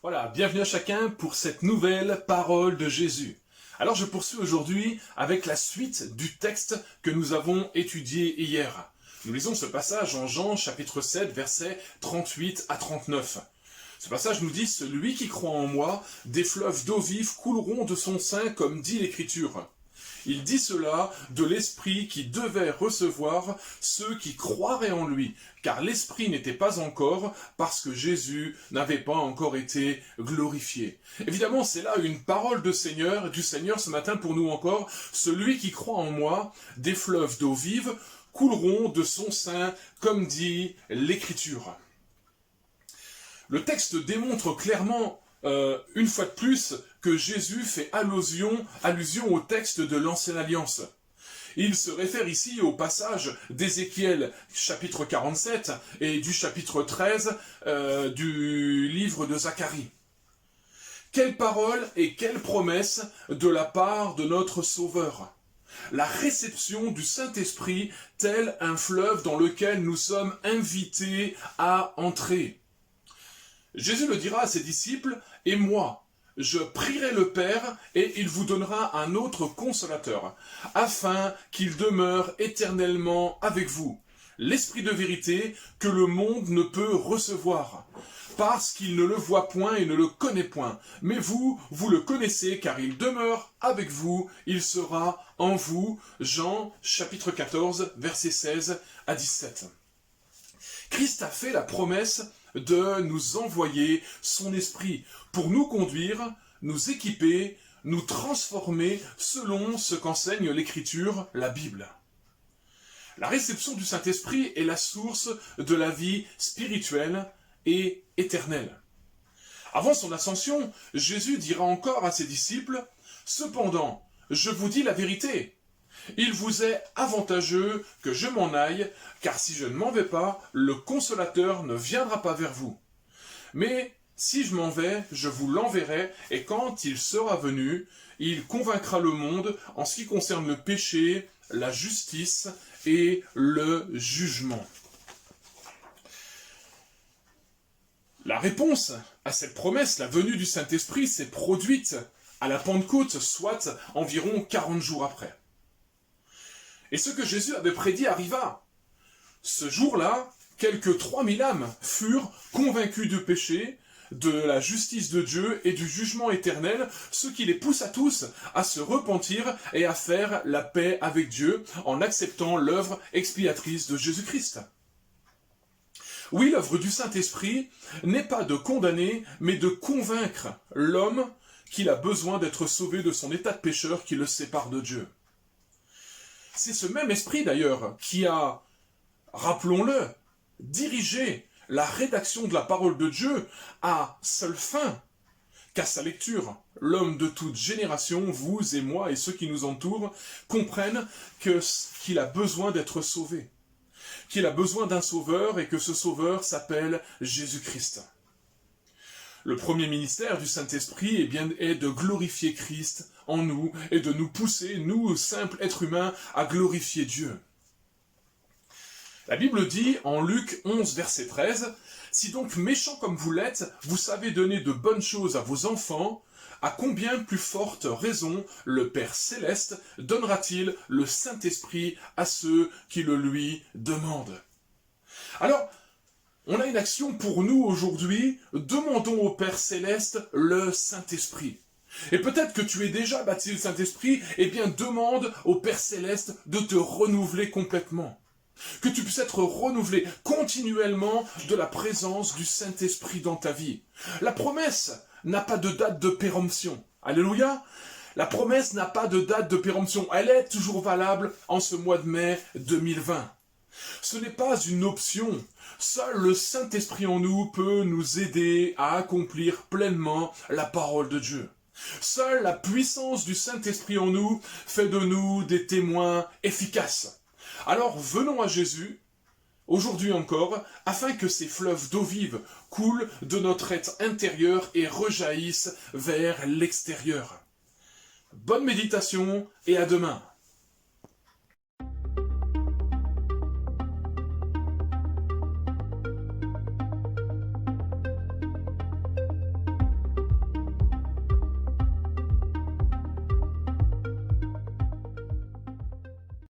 Voilà, bienvenue à chacun pour cette nouvelle parole de Jésus. Alors je poursuis aujourd'hui avec la suite du texte que nous avons étudié hier. Nous lisons ce passage en Jean chapitre 7 versets 38 à 39. Ce passage nous dit « Celui qui croit en moi, des fleuves d'eau vive couleront de son sein comme dit l'Écriture ». Il dit cela de l'Esprit qui devait recevoir ceux qui croiraient en lui, car l'Esprit n'était pas encore, parce que Jésus n'avait pas encore été glorifié. Évidemment, c'est là une parole du Seigneur ce matin pour nous encore. Celui qui croit en moi, des fleuves d'eau vive couleront de son sein, comme dit l'Écriture. Le texte démontre clairement une fois de plus, que Jésus fait allusion au texte de l'Ancienne Alliance. Il se réfère ici au passage d'Ézéchiel chapitre 47 et du chapitre 13 du livre de Zacharie. Quelle parole et quelle promesse de la part de notre Sauveur! La réception du Saint-Esprit tel un fleuve dans lequel nous sommes invités à entrer. Jésus le dira à ses disciples, « Et moi, je prierai le Père, et il vous donnera un autre consolateur, afin qu'il demeure éternellement avec vous, l'Esprit de vérité que le monde ne peut recevoir, parce qu'il ne le voit point et ne le connaît point. Mais vous, vous le connaissez, car il demeure avec vous, il sera en vous. » Jean chapitre 14, versets 16 à 17. Christ a fait la promesse de nous envoyer son esprit pour nous conduire, nous équiper, nous transformer selon ce qu'enseigne l'Écriture, la Bible. La réception du Saint-Esprit est la source de la vie spirituelle et éternelle. Avant son ascension, Jésus dira encore à ses disciples, « Cependant, je vous dis la vérité. Il vous est avantageux que je m'en aille, car si je ne m'en vais pas, le Consolateur ne viendra pas vers vous. Mais si je m'en vais, je vous l'enverrai, et quand il sera venu, il convaincra le monde en ce qui concerne le péché, la justice et le jugement. » La réponse à cette promesse, la venue du Saint-Esprit, s'est produite à la Pentecôte, soit environ 40 jours après. Et ce que Jésus avait prédit arriva. Ce jour-là, quelques 3000 âmes furent convaincues du péché, de la justice de Dieu et du jugement éternel, ce qui les pousse à tous à se repentir et à faire la paix avec Dieu en acceptant l'œuvre expiatrice de Jésus-Christ. Oui, l'œuvre du Saint-Esprit n'est pas de condamner, mais de convaincre l'homme qu'il a besoin d'être sauvé de son état de pécheur qui le sépare de Dieu. C'est ce même esprit d'ailleurs qui a, rappelons-le, dirigé la rédaction de la parole de Dieu à seule fin qu'à sa lecture. L'homme de toute génération, vous et moi et ceux qui nous entourent, comprennent qu'il a besoin d'être sauvé, qu'il a besoin d'un sauveur et que ce sauveur s'appelle Jésus-Christ. Le premier ministère du Saint-Esprit est de glorifier Christ en nous et de nous pousser, nous, simples êtres humains, à glorifier Dieu. La Bible dit, en Luc 11, verset 13, « Si donc méchants comme vous l'êtes, vous savez donner de bonnes choses à vos enfants, à combien plus forte raison le Père Céleste donnera-t-il le Saint-Esprit à ceux qui le lui demandent ?» Alors, on a une action pour nous aujourd'hui, demandons au Père Céleste le Saint-Esprit. Et peut-être que tu es déjà baptisé le Saint-Esprit, eh bien demande au Père Céleste de te renouveler complètement. Que tu puisses être renouvelé continuellement de la présence du Saint-Esprit dans ta vie. La promesse n'a pas de date de péremption. Alléluia! La promesse n'a pas de date de péremption. Elle est toujours valable en ce mois de mai 2020. Ce n'est pas une option. Seul le Saint-Esprit en nous peut nous aider à accomplir pleinement la parole de Dieu. Seule la puissance du Saint-Esprit en nous fait de nous des témoins efficaces. Alors venons à Jésus, aujourd'hui encore, afin que ces fleuves d'eau vive coulent de notre être intérieur et rejaillissent vers l'extérieur. Bonne méditation et à demain.